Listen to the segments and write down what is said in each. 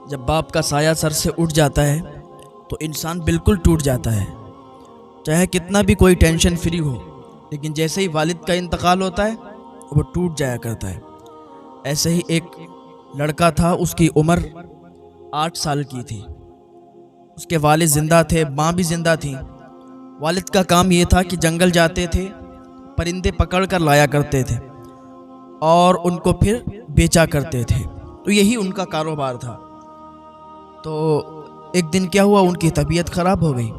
جب باپ کا سایہ سر سے اٹھ جاتا ہے تو انسان بالکل ٹوٹ جاتا ہے، چاہے کتنا بھی کوئی ٹینشن فری ہو، لیکن جیسے ہی والد کا انتقال ہوتا ہے وہ ٹوٹ جایا کرتا ہے۔ ایسے ہی ایک لڑکا تھا، اس کی عمر 8 سال کی تھی، اس کے والد زندہ تھے، ماں بھی زندہ تھی۔ والد کا کام یہ تھا کہ جنگل جاتے تھے، پرندے پکڑ کر لایا کرتے تھے اور ان کو پھر بیچا کرتے تھے، تو یہی ان کا کاروبار تھا۔ تو ایک دن کیا ہوا، ان کی طبیعت خراب ہو گئی۔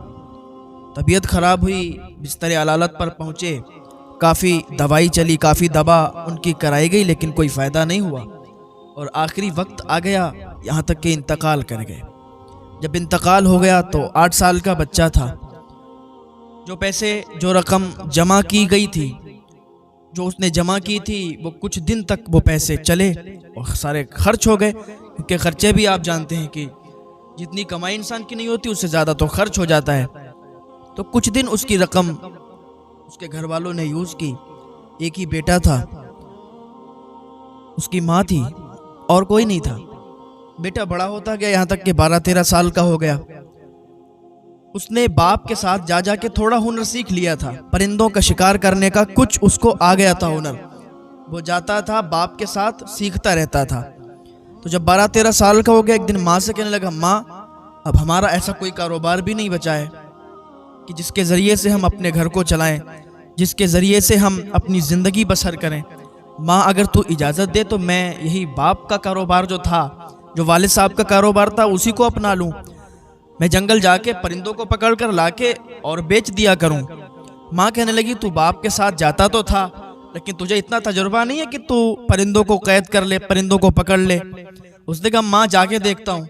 طبیعت خراب ہوئی، بستر علالت پر پہنچے، کافی دوائی چلی، کافی دوا ان کی کرائی گئی، لیکن کوئی فائدہ نہیں ہوا، اور آخری وقت آ گیا، یہاں تک کہ انتقال کر گئے۔ جب انتقال ہو گیا تو 8 سال کا بچہ تھا، جو رقم جمع کی گئی تھی، جو اس نے جمع کی تھی، وہ کچھ دن تک وہ پیسے چلے اور سارے خرچ ہو گئے، کیونکہ خرچے بھی آپ جانتے ہیں کہ جتنی کمائی انسان کی نہیں ہوتی اس سے زیادہ تو خرچ ہو جاتا ہے۔ تو کچھ دن اس کی رقم اس کے گھر والوں نے یوز کی۔ ایک ہی بیٹا تھا، اس کی ماں تھی اور کوئی نہیں تھا۔ بیٹا بڑا ہوتا گیا، یہاں تک کہ 12-13 سال کا ہو گیا۔ اس نے باپ کے ساتھ جا کے تھوڑا ہنر سیکھ لیا تھا، پرندوں کا شکار کرنے کا کچھ اس کو آ گیا تھا ہنر۔ وہ جاتا تھا باپ کے ساتھ، سیکھتا رہتا تھا۔ تو جب 12-13 سال کا ہو گیا، ایک دن ماں سے کہنے لگا، ماں اب ہمارا ایسا کوئی کاروبار بھی نہیں بچا ہے کہ جس کے ذریعے سے ہم اپنے گھر کو چلائیں، جس کے ذریعے سے ہم اپنی زندگی بسر کریں۔ ماں اگر تو اجازت دے تو میں یہی باپ کا کاروبار جو تھا، جو والد صاحب کا کاروبار تھا، اسی کو اپنا لوں۔ میں جنگل جا کے پرندوں کو پکڑ کر لا کے اور بیچ دیا کروں۔ ماں کہنے لگی، تو باپ کے ساتھ جاتا تو تھا، لیکن تجھے اتنا تجربہ نہیں ہے کہ تو پرندوں کو قید کر لے، پرندوں کو پکڑ لے۔ اس نے کہا، ماں جا کے دیکھتا ہوں۔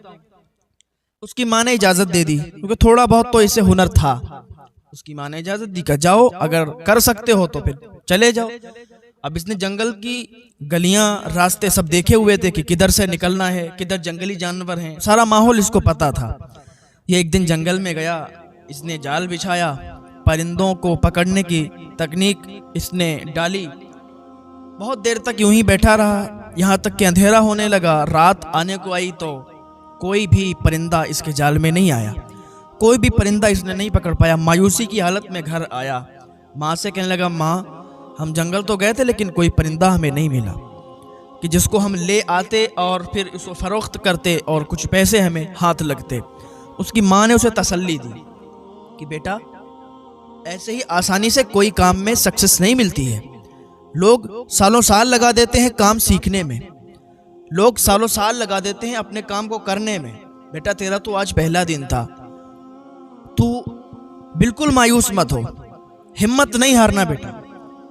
اس کی ماں نے اجازت دے دی، کیونکہ تھوڑا بہت تو اسے ہنر تھا۔ اس کی ماں نے اجازت دی کہ جاؤ، اگر کر سکتے ہو تو پھر چلے جاؤ۔ اب اس نے جنگل کی گلیاں، راستے سب دیکھے ہوئے تھے کہ کدھر سے نکلنا ہے، کدھر جنگلی جانور ہیں، سارا ماحول اس کو پتا تھا۔ یہ ایک دن جنگل میں گیا، اس نے جال بچھایا، پرندوں کو پکڑنے کی تکنیک اس نے ڈالی۔ بہت دیر تک یوں ہی بیٹھا رہا، یہاں تک کہ اندھیرا ہونے لگا۔ رات آنے کو آئی تو کوئی بھی پرندہ اس کے جال میں نہیں آیا، کوئی بھی پرندہ اس نے نہیں پکڑ پایا۔ مایوسی کی حالت میں گھر آیا، ماں سے کہنے لگا، ماں ہم جنگل تو گئے تھے لیکن کوئی پرندہ ہمیں نہیں ملا کہ جس کو ہم لے آتے اور پھر اس کو فروخت کرتے اور کچھ پیسے ہمیں ہاتھ لگتے۔ اس کی ماں نے اسے تسلی دی کہ بیٹا ایسے ہی آسانی سے کوئی کام میں سکسس نہیں ملتی ہے، لوگ سالوں سال لگا دیتے ہیں کام سیکھنے میں، لوگ سالوں سال لگا دیتے ہیں اپنے کام کو کرنے میں۔ بیٹا تیرا تو آج پہلا دن تھا، تو بالکل مایوس مت ہو، ہمت نہیں ہارنا بیٹا،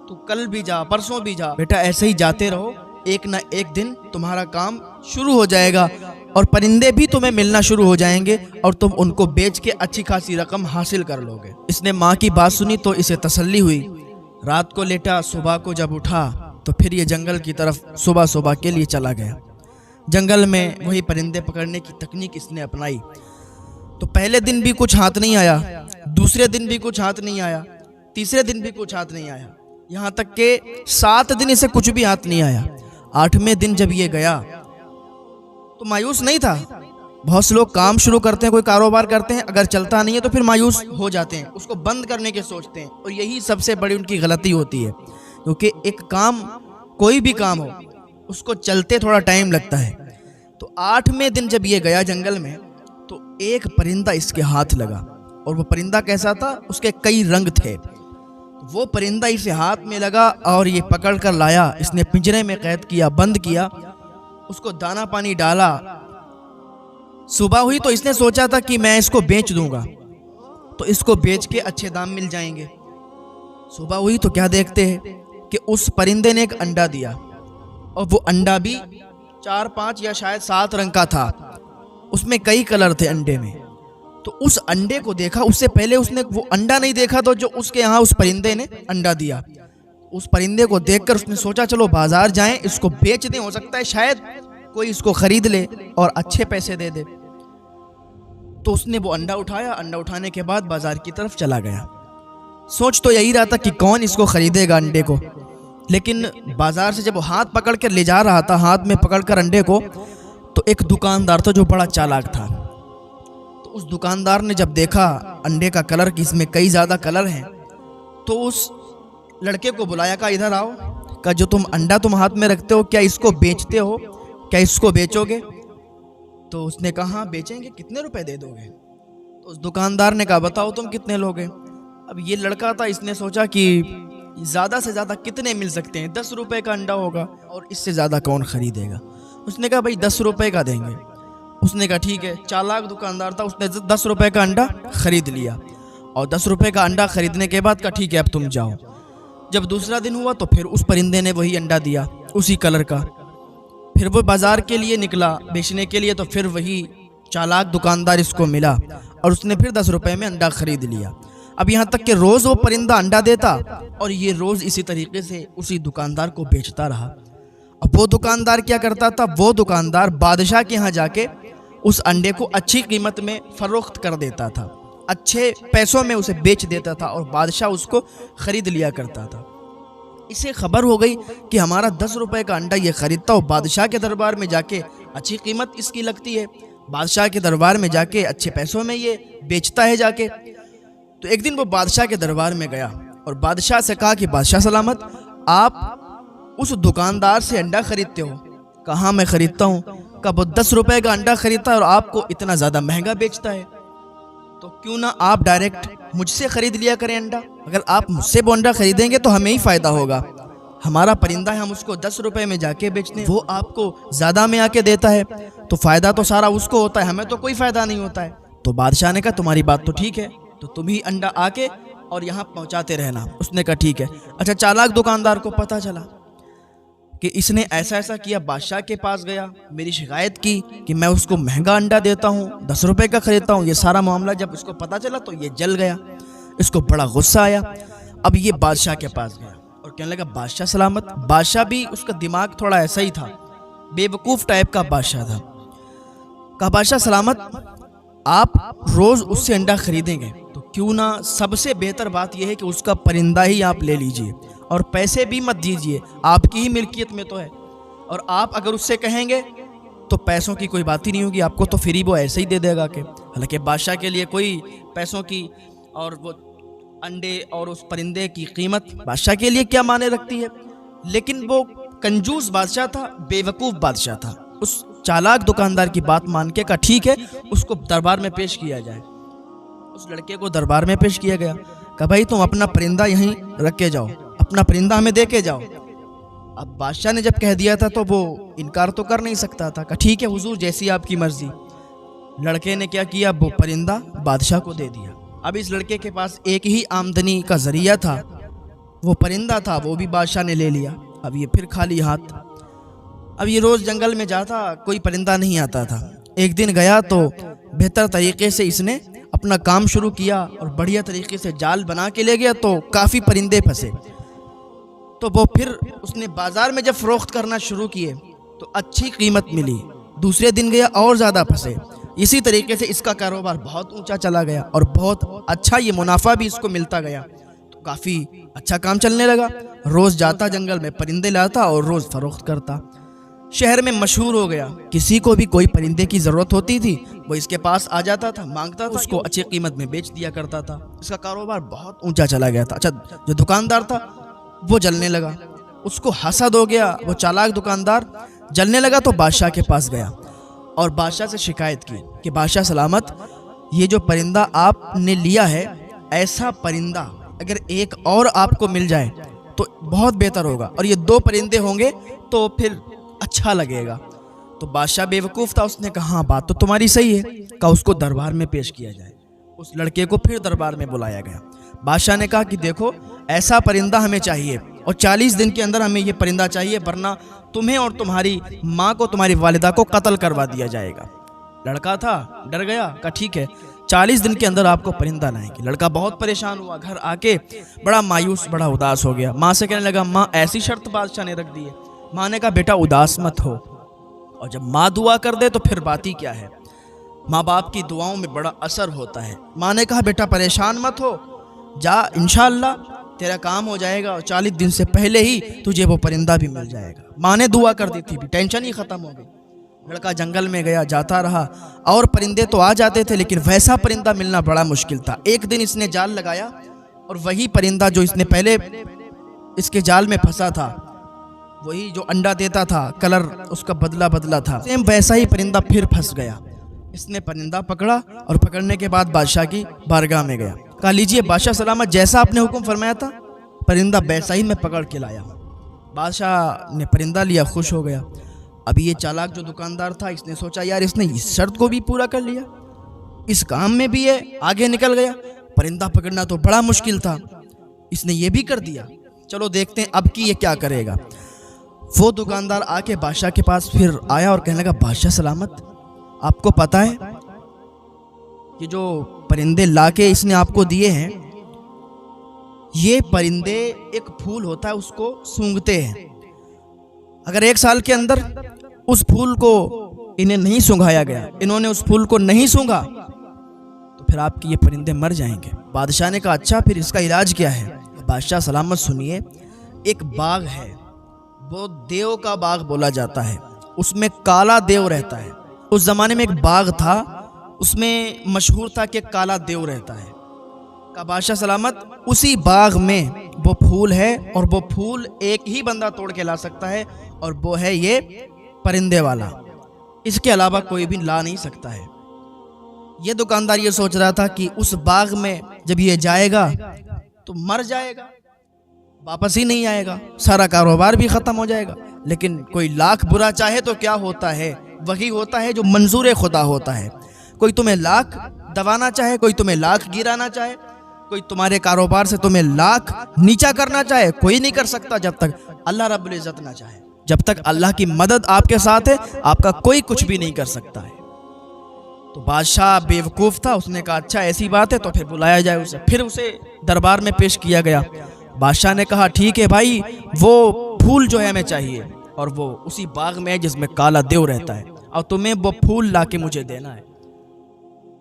تو کل بھی جا، پرسوں بھی جا، بیٹا ایسے ہی جاتے رہو، ایک نہ ایک دن تمہارا کام شروع ہو جائے گا اور پرندے بھی تمہیں ملنا شروع ہو جائیں گے اور تم ان کو بیچ کے اچھی خاصی رقم حاصل کر لو گے۔ اس نے ماں کی بات سنی تو اسے تسلی ہوئی۔ رات کو لیٹا، صبح کو جب اٹھا تو پھر یہ جنگل کی طرف صبح کے لیے چلا گیا۔ جنگل میں وہی پرندے پکڑنے کی تکنیک اس نے اپنائی۔ تو پہلے دن بھی کچھ ہاتھ نہیں آیا، دوسرے دن بھی کچھ ہاتھ نہیں آیا، تیسرے دن بھی کچھ ہاتھ نہیں آیا، یہاں تک کہ 7 دن اسے کچھ بھی ہاتھ نہیں آیا۔ 8ویں دن جب یہ گیا تو مایوس نہیں تھا۔ بہت سے لوگ کام شروع کرتے ہیں، کوئی کاروبار کرتے ہیں، اگر چلتا نہیں ہے تو پھر مایوس ہو جاتے ہیں، اس کو بند کرنے کے سوچتے ہیں، اور یہی سب سے بڑی ان کی غلطی ہوتی ہے، کیونکہ ایک کام، کوئی بھی کام ہو، اس کو چلتے تھوڑا ٹائم لگتا ہے۔ تو 8ویں دن جب یہ گیا جنگل میں تو ایک پرندہ اس کے ہاتھ لگا، اور وہ پرندہ کیسا تھا، اس کے کئی رنگ تھے۔ وہ پرندہ اسے ہاتھ میں لگا اور یہ پکڑ کر لایا، اس نے پنجرے میں قید کیا، بند کیا، اس کو دانا پانی ڈالا۔ صبح ہوئی تو اس نے سوچا تھا کہ میں اس کو بیچ دوں گا تو اس کو بیچ کے اچھے دام مل جائیں گے۔ صبح ہوئی تو کیا دیکھتے ہیں کہ اس پرندے نے ایک انڈا دیا، اور وہ انڈا بھی 4-5 یا شاید 7 رنگ کا تھا، اس میں کئی کلر تھے انڈے میں۔ تو اس انڈے کو دیکھا، اس سے پہلے اس نے وہ انڈا نہیں دیکھا تو جو اس کے یہاں اس پرندے نے انڈا دیا، اس پرندے کو دیکھ کر اس نے سوچا چلو بازار جائیں، اس کو بیچ دیں، ہو سکتا ہے شاید کوئی اس کو خرید لے اور اچھے پیسے دے دے۔ تو اس نے وہ انڈا اٹھایا، انڈا اٹھانے کے بعد بازار کی طرف چلا گیا۔ سوچ تو یہی رہا تھا کہ کون اس کو خریدے گا انڈے کو، لیکن بازار سے جب وہ ہاتھ پکڑ کر لے جا رہا تھا، ہاتھ میں پکڑ کر انڈے کو، تو ایک دکاندار تھا جو بڑا چالاک تھا. تو اس دکاندار نے جب دیکھا انڈے کا کلر کہ اس میں کئی زیادہ کلر ہیں, تو اس لڑکے کو بلایا, کہا ادھر آؤ, کہا جو انڈا تم ہاتھ میں رکھتے ہو کیا اس کو بیچتے ہو, کیا اس کو بیچو گے؟ تو اس نے کہا ہاں بیچیں گے, کتنے روپے دے دو گے؟ تو اس دکاندار نے کہا بتاؤ تم کتنے لوگے؟ اب یہ لڑکا تھا, اس نے سوچا کہ زیادہ سے زیادہ کتنے مل سکتے ہیں, 10 روپے کا انڈا ہوگا اور اس سے زیادہ کون خریدے گا. اس نے کہا بھائی 10 روپے کا دیں گے. اس نے کہا ٹھیک ہے. چالاک دکاندار تھا, اس نے 10 روپے کا انڈا خرید لیا, اور 10 روپے کا انڈا خریدنے کے بعد کہا ٹھیک ہے اب تم جاؤ. جب دوسرا دن ہوا تو پھر اس پرندے نے وہی انڈا دیا اسی کلر کا. پھر وہ بازار کے لیے نکلا بیچنے کے لیے, تو پھر وہی چالاک دکاندار اس کو ملا اور اس نے پھر 10 روپے میں انڈا خرید لیا. اب یہاں تک کہ روز وہ پرندہ انڈا دیتا اور یہ روز اسی طریقے سے اسی دکاندار کو بیچتا رہا. اب وہ دکاندار کیا کرتا تھا, وہ دکاندار بادشاہ کے ہاں جا کے اس انڈے کو اچھی قیمت میں فروخت کر دیتا تھا, اچھے پیسوں میں اسے بیچ دیتا تھا اور بادشاہ اس کو خرید لیا کرتا تھا. اسے خبر ہو گئی کہ ہمارا 10 روپے کا انڈا یہ خریدتا اور بادشاہ کے دربار میں جا کے اچھی قیمت اس کی لگتی ہے, بادشاہ کے دربار میں جا کے اچھے پیسوں میں یہ بیچتا ہے جا کے. تو ایک دن وہ بادشاہ کے دربار میں گیا اور بادشاہ سے کہا کہ بادشاہ سلامت, آپ اس دکاندار سے انڈا خریدتے ہو؟ کہاں میں خریدتا ہوں. کہا وہ 10 روپے کا انڈا خریدتا ہے اور آپ کو اتنا زیادہ مہنگا بیچتا ہے, تو کیوں نہ آپ ڈائریکٹ مجھ سے خرید لیا کریں انڈا. اگر آپ مجھ سے وہ انڈا خریدیں گے تو ہمیں ہی فائدہ ہوگا, ہمارا پرندہ ہے, ہم اس کو 10 روپے میں جا کے بیچتے ہیں, وہ آپ کو زیادہ میں آ کے دیتا ہے, تو فائدہ تو سارا اس کو ہوتا ہے, ہمیں تو کوئی فائدہ نہیں ہوتا ہے. تو بادشاہ نے کہا تمہاری بات تو ٹھیک ہے, تو تم ہی انڈا آ کے اور یہاں پہنچاتے رہنا. اس نے کہا ٹھیک ہے. اچھا چالاک دکاندار کو پتہ چلا کہ اس نے ایسا ایسا کیا, بادشاہ کے پاس گیا, میری شکایت کی کہ میں اس کو مہنگا انڈا دیتا ہوں, 10 روپے کا خریدتا ہوں. یہ سارا معاملہ جب اس کو پتہ چلا تو یہ جل گیا, اس کو بڑا غصہ آیا. اب یہ بادشاہ کے پاس گیا اور کہنے لگا بادشاہ سلامت. بادشاہ بھی اس کا دماغ تھوڑا ایسا ہی تھا, بے وقوف ٹائپ کا بادشاہ تھا. کہا بادشاہ سلامت, آپ روز اس سے انڈا خریدیں گے تو کیوں نہ سب سے بہتر بات یہ ہے کہ اس کا پرندہ ہی آپ لے لیجئے اور پیسے بھی مت دیجئے, آپ کی ہی ملکیت میں تو ہے, اور آپ اگر اس سے کہیں گے تو پیسوں کی کوئی بات ہی نہیں ہوگی, آپ کو تو فری وہ ایسے ہی دے دے گا. کہ حالانکہ بادشاہ کے لیے کوئی پیسوں کی اور وہ انڈے اور اس پرندے کی قیمت بادشاہ کے لیے کیا معنی رکھتی ہے, لیکن وہ کنجوس بادشاہ تھا, بے وقوف بادشاہ تھا. اس چالاک دکاندار کی بات مان کے کہا ٹھیک ہے اس کو دربار میں پیش کیا جائے. اس لڑکے کو دربار میں پیش کیا گیا. کہا بھائی تم اپنا پرندہ یہیں رکھ کے جاؤ, اپنا پرندہ ہمیں دے کے جاؤ. اب بادشاہ نے جب کہہ دیا تھا تو وہ انکار تو کر نہیں سکتا تھا. کہا ٹھیک ہے حضور جیسی آپ کی مرضی. لڑکے نے کیا کیا, وہ پرندہ بادشاہ کو دے دیا. اب اس لڑکے کے پاس ایک ہی آمدنی کا ذریعہ تھا, وہ پرندہ تھا, وہ بھی بادشاہ نے لے لیا. اب یہ پھر خالی ہاتھ. اب یہ روز جنگل میں جاتا, کوئی پرندہ نہیں آتا تھا. ایک دن گیا تو بہتر طریقے سے اس نے اپنا کام شروع کیا اور بڑھیا طریقے سے جال بنا کے لے گیا, تو کافی پرندے پھنسے. تو وہ پھر اس نے بازار میں جب فروخت کرنا شروع کیے تو اچھی قیمت ملی. دوسرے دن گیا اور زیادہ پھنسے. اسی طریقے سے اس کا کاروبار بہت اونچا چلا گیا اور بہت اچھا یہ منافع بھی اس کو ملتا گیا. تو کافی اچھا کام چلنے لگا. روز جاتا جنگل میں پرندے لاتا اور روز فروخت کرتا. شہر میں مشہور ہو گیا. کسی کو بھی کوئی پرندے کی ضرورت ہوتی تھی وہ اس کے پاس آ جاتا تھا, مانگتا تھا, اس کو اچھی قیمت میں بیچ دیا کرتا تھا. اس کا کاروبار بہت اونچا چلا گیا تھا. اچھا جو دکاندار تھا وہ جلنے لگا, اس کو حسد ہو گیا. وہ چالاک دکاندار جلنے لگا تو بادشاہ کے پاس گیا اور بادشاہ سے شکایت کی کہ بادشاہ سلامت, یہ جو پرندہ آپ نے لیا ہے, ایسا پرندہ اگر ایک اور آپ کو مل جائے تو بہت بہتر ہوگا, اور یہ 2 پرندے ہوں گے تو پھر اچھا لگے گا. تو بادشاہ بے وقوف تھا, اس نے کہا ہاں بات تو تمہاری صحیح ہے. کہا اس کو دربار میں پیش کیا جائے. اس لڑکے کو پھر دربار میں بلایا گیا. بادشاہ نے کہا کہ دیکھو ایسا پرندہ ہمیں چاہیے اور 40 دن کے اندر ہمیں یہ پرندہ چاہیے, ورنہ تمہیں اور تمہاری ماں کو, تمہاری والدہ کو قتل کروا دیا جائے گا. لڑکا تھا, ڈر گیا. کہا ٹھیک ہے 40 دن کے اندر آپ کو پرندہ لائیں گے. لڑکا بہت پریشان ہوا, گھر آ کے بڑا مایوس, بڑا اداس ہو گیا. ماں سے کہنے لگا ماں ایسی شرط بادشاہ نے رکھ دی ہے. ماں نے کہا بیٹا اداس مت ہو, اور جب ماں دعا کر دے تو پھر بات ہی کیا ہے, ماں باپ کی دعاؤں میں بڑا اثر ہوتا ہے. ماں نے کہا بیٹا پریشان مت ہو, جا انشاءاللہ تیرا کام ہو جائے گا اور 40 دن سے پہلے ہی تجھے وہ پرندہ بھی مل جائے گا. ماں نے دعا کر دی تھی, بھی ٹینشن ہی ختم ہو گئی. لڑکا جنگل میں گیا، جاتا رہا، اور پرندے تو آ جاتے تھے لیکن ویسا پرندہ ملنا بڑا مشکل تھا۔ ایک دن اس نے جال لگایا اور وہی پرندہ جو اس نے پہلے اس کے جال میں پھنسا تھا، وہی جو انڈا دیتا تھا، کلر اس کا بدلا تھا، سیم ویسا ہی پرندہ پھر پھنس گیا۔ اس نے پرندہ پکڑا اور پکڑنے کے بعد بادشاہ کی بارگاہ میں گیا، کہا لیجئے بادشاہ سلامت، جیسا آپ نے حکم فرمایا تھا پرندہ ویسا ہی میں پکڑ کے لایا ہوں۔ بادشاہ نے پرندہ لیا، خوش ہو گیا۔ ابھی یہ چالاک جو دکاندار تھا، اس نے سوچا یار اس نے اس شرط کو بھی پورا کر لیا، اس کام میں بھی یہ آگے نکل گیا، پرندہ پکڑنا تو بڑا مشکل تھا، اس نے یہ بھی کر دیا، چلو دیکھتے ہیں اب کی یہ کیا کرے گا۔ وہ دکاندار آ کے بادشاہ کے پاس پھر آیا اور کہنے لگا بادشاہ سلامت، آپ کو پتہ ہے یہ جو پرندے لا کے اس نے آپ کو دیے ہیں، یہ پرندے ایک پھول ہوتا ہے اس کو سونگھتے ہیں، اگر 1 سال کے اندر اس پھول کو انہیں نہیں سونگھایا گیا، انہوں نے اس پھول کو نہیں سونگھا تو پھر آپ کی یہ پرندے مر جائیں گے۔ بادشاہ نے کہا اچھا پھر اس کا علاج کیا ہے؟ بادشاہ سلامت سنیے، ایک باغ ہے، وہ دیو کا باغ بولا جاتا ہے، اس میں کالا دیو رہتا ہے۔ اس زمانے میں ایک باغ تھا، اس میں مشہور تھا کہ کالا دیو رہتا ہے۔ کہا بادشاہ سلامت اسی باغ میں وہ پھول ہے، اور وہ پھول ایک ہی بندہ توڑ کے لا سکتا ہے، اور وہ ہے یہ پرندے والا، اس کے علاوہ کوئی بھی لا نہیں سکتا ہے۔ یہ دکاندار یہ سوچ رہا تھا کہ اس باغ میں جب یہ جائے گا تو مر جائے گا، واپس ہی نہیں آئے گا، سارا کاروبار بھی ختم ہو جائے گا۔ لیکن کوئی لاکھ برا چاہے تو کیا ہوتا ہے؟ وہی ہوتا ہے جو منظور خدا ہوتا ہے۔ کوئی تمہیں لاکھ دبانا چاہے، کوئی تمہیں لاکھ گرانا چاہے، کوئی تمہارے کاروبار سے تمہیں لاکھ نیچا کرنا چاہے، کوئی نہیں کر سکتا جب تک اللہ رب العزت نہ چاہے۔ جب تک اللہ کی مدد آپ کے ساتھ ہے، آپ کا کوئی کچھ بھی نہیں کر سکتا ہے۔ تو بادشاہ بے وقوف تھا، اس نے کہا اچھا ایسی بات ہے تو پھر بلایا جائے اسے۔ پھر اسے دربار میں پیش کیا گیا۔ بادشاہ نے کہا ٹھیک ہے بھائی، وہ پھول جو ہے ہمیں چاہیے، اور وہ اسی باغ میں ہے جس میں کالا دیو رہتا ہے، اور تمہیں وہ پھول لا کے مجھے دینا ہے۔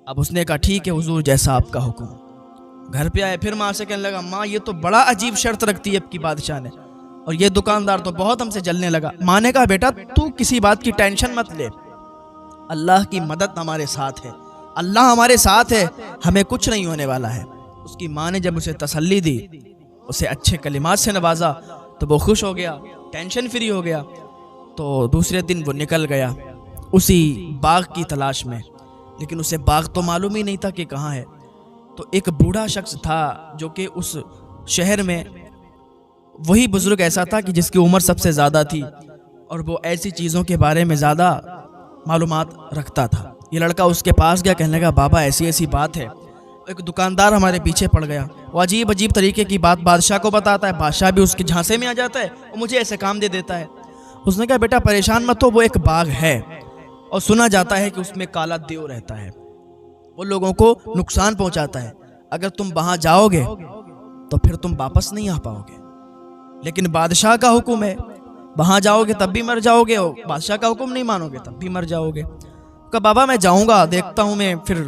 اب اس نے کہا ٹھیک ہے حضور، جیسا آپ کا حکم۔ گھر پہ آئے، پھر ماں سے کہنے لگا ماں یہ تو بڑا عجیب شرط رکھتی ہے اب کی بادشاہ نے، اور یہ دکاندار تو بہت ہم سے جلنے لگا۔ ماں نے کہا بیٹا تو کسی بات کی ٹینشن مت لے، اللہ کی مدد ہمارے ساتھ ہے، اللہ ہمارے ساتھ ہے، ہمیں کچھ نہیں ہونے والا ہے۔ اس کی ماں نے جب اسے تسلی دی، اسے اچھے کلمات سے نوازا، تو وہ خوش ہو گیا، ٹینشن فری ہو گیا۔ تو دوسرے دن وہ نکل گیا اسی باغ کی تلاش میں، لیکن اسے باغ تو معلوم ہی نہیں تھا کہ کہاں ہے۔ تو ایک بوڑھا شخص تھا جو کہ اس شہر میں وہی بزرگ ایسا تھا کہ جس کی عمر سب سے زیادہ تھی، اور وہ ایسی چیزوں کے بارے میں زیادہ معلومات رکھتا تھا۔ یہ لڑکا اس کے پاس گیا، کہنے لگا بابا ایسی ایسی بات ہے، ایک دکاندار ہمارے پیچھے پڑ گیا، وہ عجیب عجیب طریقے کی بات بادشاہ کو بتاتا ہے، بادشاہ بھی اس کے جھانسے میں آ جاتا ہے، وہ مجھے ایسے کام دے دیتا ہے۔ اس نے کہا بیٹا پریشان مت ہو، وہ ایک باغ ہے، اور سنا جاتا ہے کہ اس میں کالا دیو رہتا ہے، وہ لوگوں کو نقصان پہنچاتا ہے، اگر تم وہاں جاؤ گے تو پھر تم واپس نہیں آ پاؤ گے، لیکن بادشاہ کا حکم ہے، وہاں جاؤ گے تب بھی مر جاؤ گے، اور بادشاہ کا حکم نہیں مانو گے تب بھی مر جاؤ گے۔ کہا بابا میں جاؤں گا، دیکھتا ہوں میں پھر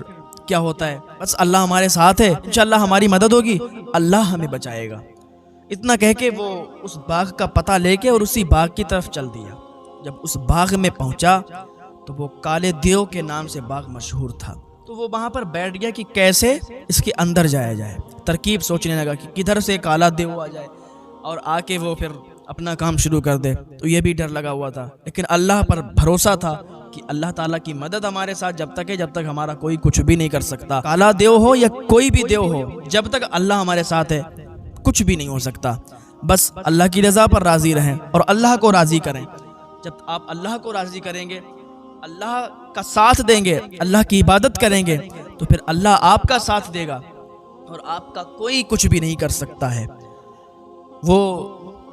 کیا ہوتا ہے، بس اللہ ہمارے ساتھ ہے، انشاءاللہ ہماری مدد ہوگی، اللہ ہمیں بچائے گا۔ اتنا کہہ کے وہ اس باغ کا پتہ لے کے اور اسی باغ کی طرف چل دیا۔ جب اس باغ میں پہنچا تو وہ کالے دیو کے نام سے باغ مشہور تھا، تو وہ وہاں پر بیٹھ گیا کہ کیسے اس کے اندر جایا جائے، ترکیب سوچنے لگا کہ کدھر سے کالا دیو آ جائے اور آ کے وہ پھر اپنا کام شروع کر دے۔ تو یہ بھی ڈر لگا ہوا تھا، لیکن اللہ پر بھروسہ تھا کہ اللہ تعالیٰ کی مدد ہمارے ساتھ جب تک ہے، جب تک ہمارا کوئی کچھ بھی نہیں کر سکتا، کالا دیو ہو یا کوئی بھی دیو ہو، جب تک اللہ ہمارے ساتھ ہے کچھ بھی نہیں ہو سکتا۔ بس اللہ کی رضا پر راضی رہیں اور اللہ کو راضی کریں۔ جب آپ اللہ کو راضی کریں گے، اللہ کا ساتھ دیں گے، اللہ کی عبادت کریں گے، تو پھر اللہ آپ کا ساتھ دے گا اور آپ کا کوئی کچھ بھی نہیں کر سکتا ہے۔ وہ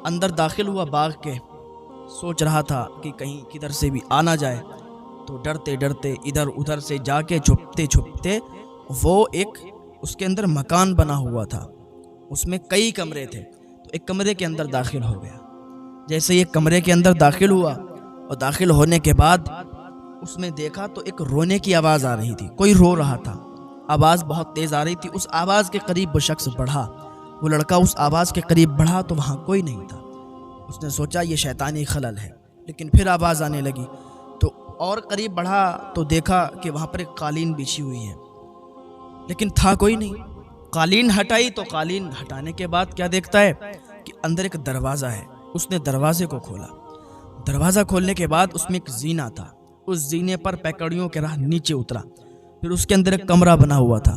اندر داخل ہوا باغ کے، سوچ رہا تھا کہ کہیں کدھر سے بھی آ نہ جائے، تو ڈرتے ڈرتے ادھر ادھر سے جا کے چھپتے چھپتے وہ ایک اس کے اندر مکان بنا ہوا تھا، اس میں کئی کمرے تھے، تو ایک کمرے کے اندر داخل ہو گیا۔ جیسے یہ کمرے کے اندر داخل ہوا اور داخل ہونے کے بعد اس میں دیکھا تو ایک رونے کی آواز آ رہی تھی، کوئی رو رہا تھا، آواز بہت تیز آ رہی تھی۔ اس آواز کے قریب وہ شخص بڑھا، وہ لڑکا اس آواز کے قریب بڑھا تو وہاں کوئی نہیں تھا۔ اس نے سوچا یہ شیطانی خلل ہے، لیکن پھر آواز آنے لگی تو اور قریب بڑھا تو دیکھا کہ وہاں پر ایک قالین بچھی ہوئی ہے، لیکن تھا کوئی نہیں۔ قالین ہٹائی تو قالین ہٹانے کے بعد کیا دیکھتا ہے کہ اندر ایک دروازہ ہے۔ اس نے دروازے کو کھولا، دروازہ کھولنے کے بعد اس میں ایک زینہ تھا، اس زینے پر پیکڑیوں کے راہ نیچے اترا۔ پھر اس کے اندر ایک کمرہ بنا ہوا تھا،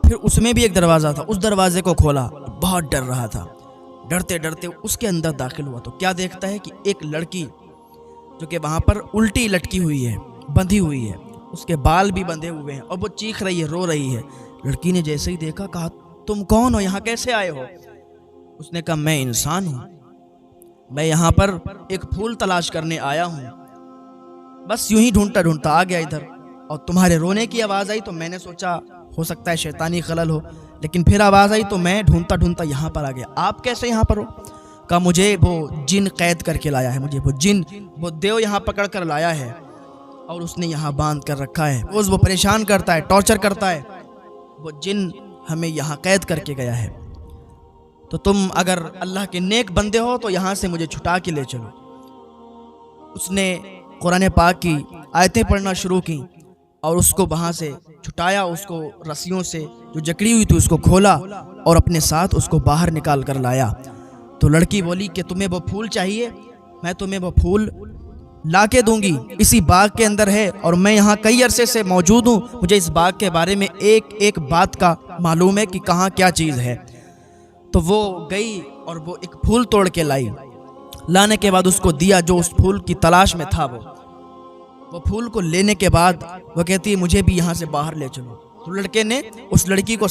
پھر اس میں بھی ایک دروازہ تھا، اس دروازے کو کھولا، بہت ڈر رہا تھا۔ ڈرتے ڈرتے اس کے اندر داخل ہوا تو کیا دیکھتا ہے کہ ایک لڑکی جو کہ وہاں پر الٹی لٹکی ہوئی ہے، بندھی ہوئی ہے، اس کے بال بھی بندھے ہوئے ہیں اور وہ چیخ رہی ہے، رو رہی ہے۔ لڑکی نے جیسے ہی دیکھا کہا تم کون ہو، یہاں کیسے آئے ہو؟ اس نے کہا میں انسان ہوں، میں یہاں پر ایک پھول تلاش کرنے آیا ہوں، بس یوں ہی ڈھونڈتا ڈھونڈتا آ گیا ادھر، اور تمہارے رونے کی آواز آئی تو میں نے سوچا ہو سکتا ہے شیطانی خلل ہو، لیکن پھر آواز آئی تو میں ڈھونڈتا ڈھونڈتا یہاں پر آ گیا۔ آپ کیسے یہاں پر ہو؟ کہا مجھے وہ جن قید کر کے لایا ہے، مجھے وہ جن، وہ دیو یہاں پکڑ کر لایا ہے اور اس نے یہاں باندھ کر رکھا ہے، روز وہ پریشان کرتا ہے، ٹارچر کرتا ہے، وہ جن ہمیں یہاں قید کر کے گیا ہے، تو تم اگر اللہ کے نیک بندے ہو تو یہاں سے مجھے چھٹا کے لے چلو۔ اس نے قرآن پاک کی آیتیں پڑھنا شروع کی اور اس کو وہاں سے چھٹایا، اس کو رسیوں سے جو جکڑی ہوئی تھی اس کو کھولا اور اپنے ساتھ اس کو باہر نکال کر لایا۔ تو لڑکی بولی کہ تمہیں وہ پھول چاہیے، میں تمہیں وہ پھول لا کے دوں گی، اسی باغ کے اندر ہے اور میں یہاں کئی عرصے سے موجود ہوں، مجھے اس باغ کے بارے میں ایک ایک بات کا معلوم ہے کہ کہاں کیا چیز ہے۔ تو وہ گئی اور وہ ایک پھول توڑ کے لائی، لانے کے بعد اس کو دیا جو اس پھول کی تلاش میں تھا۔ وہ پھول کو لینے کے بعد وہ کہتی ہے مجھے بھی یہاں سے باہر لے چلو۔ تو لڑکے نے اس لڑکی کو